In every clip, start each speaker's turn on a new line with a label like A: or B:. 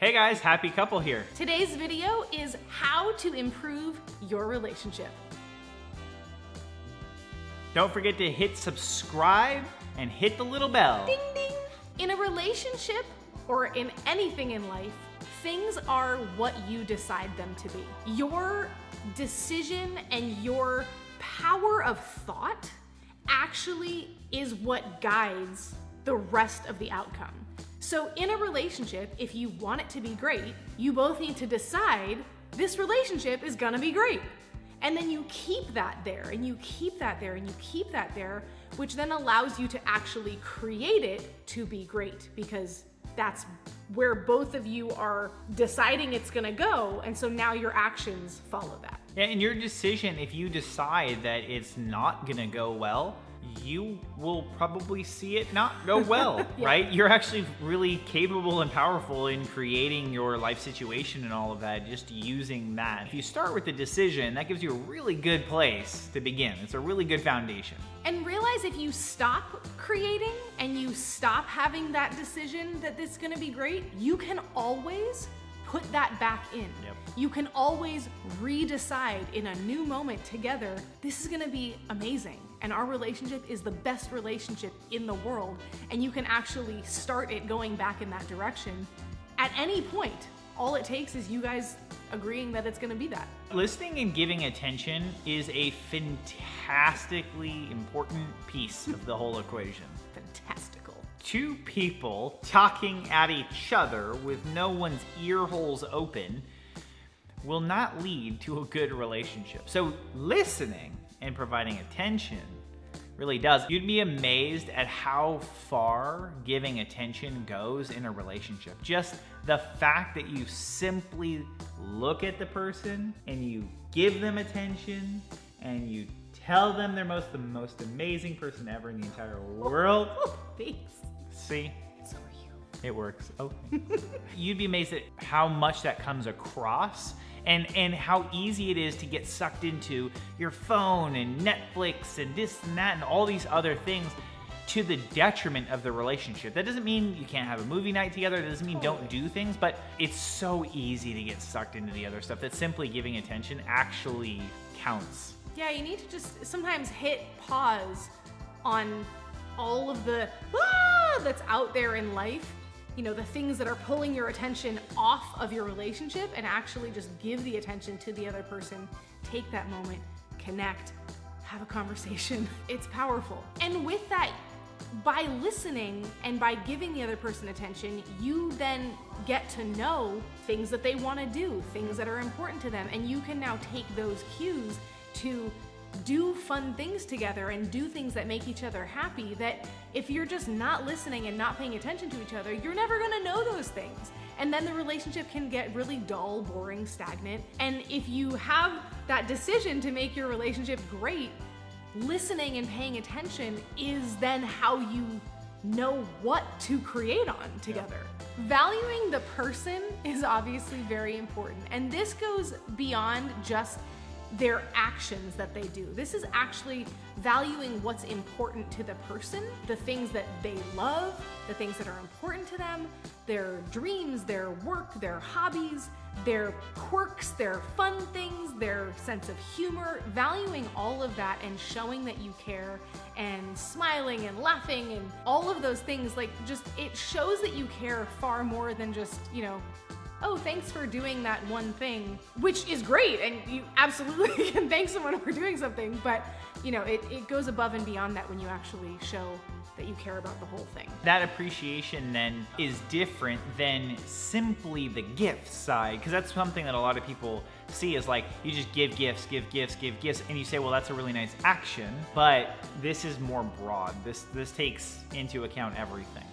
A: Hey guys, Happy Couple here.
B: Today's video is how to improve your relationship.
A: Don't forget to hit subscribe and hit the little bell.
B: Ding ding! In a relationship or in anything in life, things are what you decide them to be. Your decision and your power of thought actually is what guides the rest of the outcome. So in a relationship, if you want it to be great, you both need to decide this relationship is gonna be great. And then you keep that there, and you keep that there, and you keep that there, which then allows you to actually create it to be great, because that's where both of you are deciding it's gonna go, and so now your actions follow that.
A: Yeah, and your decision, if you decide that it's not gonna go well, you will probably see it not go well,
B: Yeah.
A: right? You're actually really capable and powerful in creating your life situation and all of that, just using that. If you start with the decision, that gives you a really good place to begin. It's a really good foundation.
B: And realize if you stop creating and you stop having that decision that this is gonna be great, you can always put that back in.
A: Yep.
B: You can always re-decide in a new moment together, this is gonna be amazing. And our relationship is the best relationship in the world. And you can actually start it going back in that direction at any point. All it takes is you guys agreeing that it's gonna be that.
A: Listening and giving attention is a fantastically important piece of the whole equation.
B: Fantastical.
A: Two people talking at each other with no one's ear holes open will not lead to a good relationship. So listening and providing attention really does. You'd be amazed at how far giving attention goes in a relationship. Just the fact that you simply look at the person and you give them attention and you tell them they're the most amazing person ever in the entire world.
B: Thanks.
A: See?
B: So are you.
A: It works. Okay. You'd be amazed at how much that comes across and how easy it is to get sucked into your phone and Netflix and this and that and all these other things to the detriment of the relationship. That doesn't mean you can't have a movie night together. It doesn't mean don't do things, but it's so easy to get sucked into the other stuff that simply giving attention actually counts.
B: Yeah, you need to just sometimes hit pause on all of the that's out there in life. You know, the things that are pulling your attention off of your relationship, and actually just give the attention to the other person. Take that moment, connect, have a conversation. It's powerful. And with that, by listening and by giving the other person attention, you then get to know things that they want to do, things that are important to them, and you can now take those cues to do fun things together and do things that make each other happy, that if you're just not listening and not paying attention to each other, you're never gonna know those things. And then the relationship can get really dull, boring, stagnant. And if you have that decision to make your relationship great, listening and paying attention is then how you know what to create on together. Yeah. Valuing the person is obviously very important. And this goes beyond just their actions that they do. This is actually valuing what's important to the person, the things that they love, the things that are important to them, their dreams, their work, their hobbies, their quirks, their fun things, their sense of humor, valuing all of that and showing that you care and smiling and laughing and all of those things. Like, just, it shows that you care far more than just, you know, oh, thanks for doing that one thing, which is great, and you absolutely can thank someone for doing something, but you know, it goes above and beyond that when you actually show that you care about the whole thing.
A: That appreciation then is different than simply the gift side, because that's something that a lot of people see as like, you just give gifts, and you say, well, that's a really nice action, but this is more broad. This takes into account everything.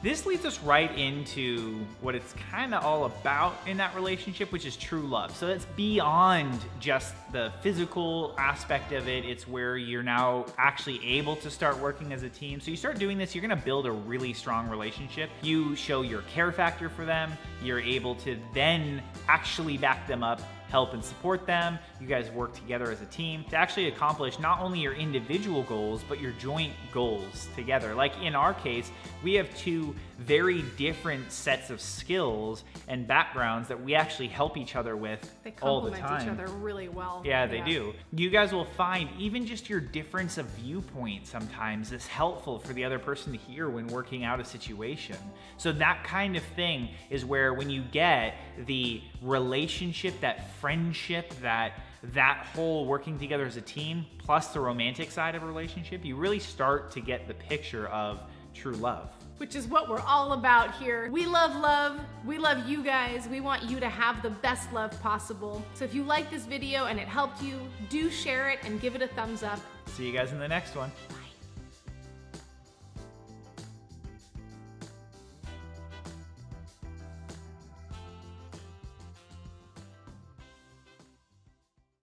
A: This leads us right into what it's kind of all about in that relationship, which is true love. So it's beyond just the physical aspect of it. It's where you're now actually able to start working as a team. So you start doing this, you're gonna build a really strong relationship. You show your care factor for them. You're able to then actually back them up, help and support them. You guys work together as a team to actually accomplish not only your individual goals, but your joint goals together. Like in our case, we have two very different sets of skills and backgrounds that we actually help each other with
B: They
A: all the
B: complement
A: time.
B: each other really well.
A: Yeah, they do. You guys will find even just your difference of viewpoint sometimes is helpful for the other person to hear when working out a situation. So that kind of thing is where when you get the relationship, that friendship, that whole working together as a team, plus the romantic side of a relationship, you really start to get the picture of true love.
B: Which is what we're all about here. We love love. We love you guys. We want you to have the best love possible. So if you like this video and it helped you, do share it and give it a thumbs up.
A: See you guys in the next one.